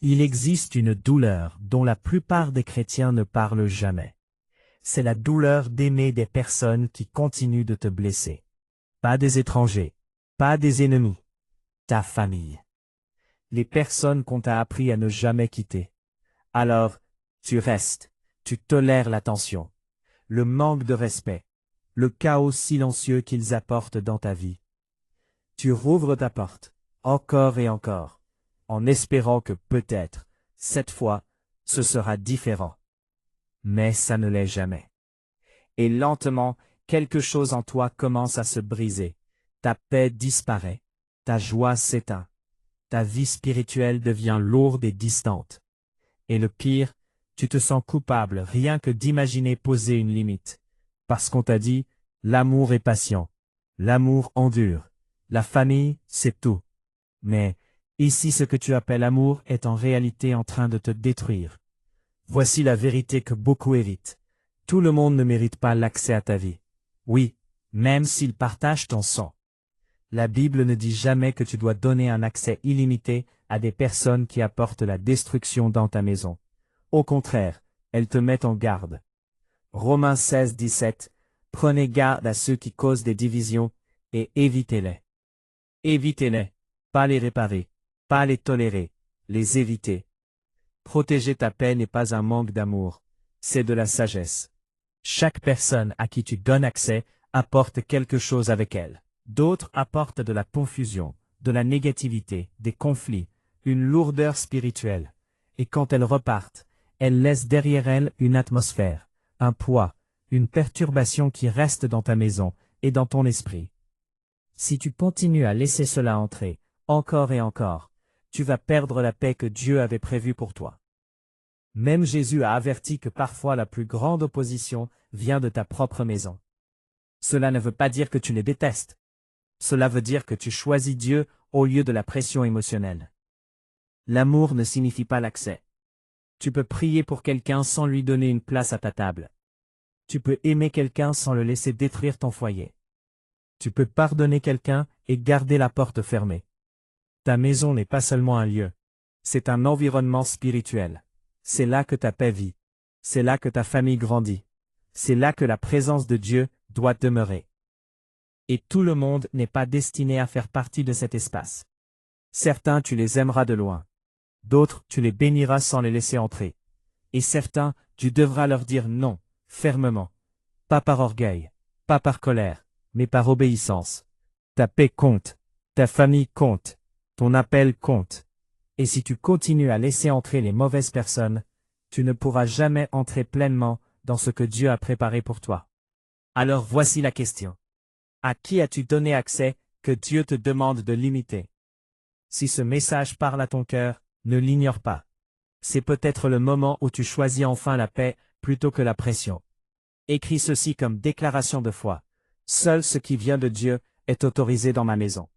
Il existe une douleur dont la plupart des chrétiens ne parlent jamais. C'est la douleur d'aimer des personnes qui continuent de te blesser. Pas des étrangers, pas des ennemis, ta famille. Les personnes qu'on t'a appris à ne jamais quitter. Alors, tu restes, tu tolères la tension, le manque de respect, le chaos silencieux qu'ils apportent dans ta vie. Tu rouvres ta porte, encore et encore, en espérant que peut-être, cette fois, ce sera différent. Mais ça ne l'est jamais. Et lentement, quelque chose en toi commence à se briser. Ta paix disparaît, ta joie s'éteint, ta vie spirituelle devient lourde et distante. Et le pire, tu te sens coupable rien que d'imaginer poser une limite. Parce qu'on t'a dit, l'amour est patient, l'amour endure, la famille, c'est tout. Mais, ici ce que tu appelles amour est en réalité en train de te détruire. Voici la vérité que beaucoup évitent. Tout le monde ne mérite pas l'accès à ta vie. Oui, même s'ils partagent ton sang. La Bible ne dit jamais que tu dois donner un accès illimité à des personnes qui apportent la destruction dans ta maison. Au contraire, elles te mettent en garde. Romains 16, 17. Prenez garde à ceux qui causent des divisions, et évitez-les. Évitez-les, pas les réparer, pas les tolérer, les éviter. Protéger ta paix n'est pas un manque d'amour, c'est de la sagesse. Chaque personne à qui tu donnes accès apporte quelque chose avec elle. D'autres apportent de la confusion, de la négativité, des conflits, une lourdeur spirituelle. Et quand elles repartent, elles laissent derrière elles une atmosphère, un poids, une perturbation qui reste dans ta maison et dans ton esprit. Si tu continues à laisser cela entrer, encore et encore, tu vas perdre la paix que Dieu avait prévue pour toi. Même Jésus a averti que parfois la plus grande opposition vient de ta propre maison. Cela ne veut pas dire que tu les détestes. Cela veut dire que tu choisis Dieu au lieu de la pression émotionnelle. L'amour ne signifie pas l'accès. Tu peux prier pour quelqu'un sans lui donner une place à ta table. Tu peux aimer quelqu'un sans le laisser détruire ton foyer. Tu peux pardonner quelqu'un et garder la porte fermée. Ta maison n'est pas seulement un lieu. C'est un environnement spirituel. C'est là que ta paix vit. C'est là que ta famille grandit. C'est là que la présence de Dieu doit demeurer. Et tout le monde n'est pas destiné à faire partie de cet espace. Certains tu les aimeras de loin. D'autres tu les béniras sans les laisser entrer. Et certains tu devras leur dire non, fermement. Pas par orgueil, pas par colère, mais par obéissance. Ta paix compte, ta famille compte, ton appel compte. Et si tu continues à laisser entrer les mauvaises personnes, tu ne pourras jamais entrer pleinement dans ce que Dieu a préparé pour toi. Alors voici la question. À qui as-tu donné accès que Dieu te demande de limiter? Si ce message parle à ton cœur, ne l'ignore pas. C'est peut-être le moment où tu choisis enfin la paix plutôt que la pression. Écris ceci comme déclaration de foi. Seul ce qui vient de Dieu est autorisé dans ma maison.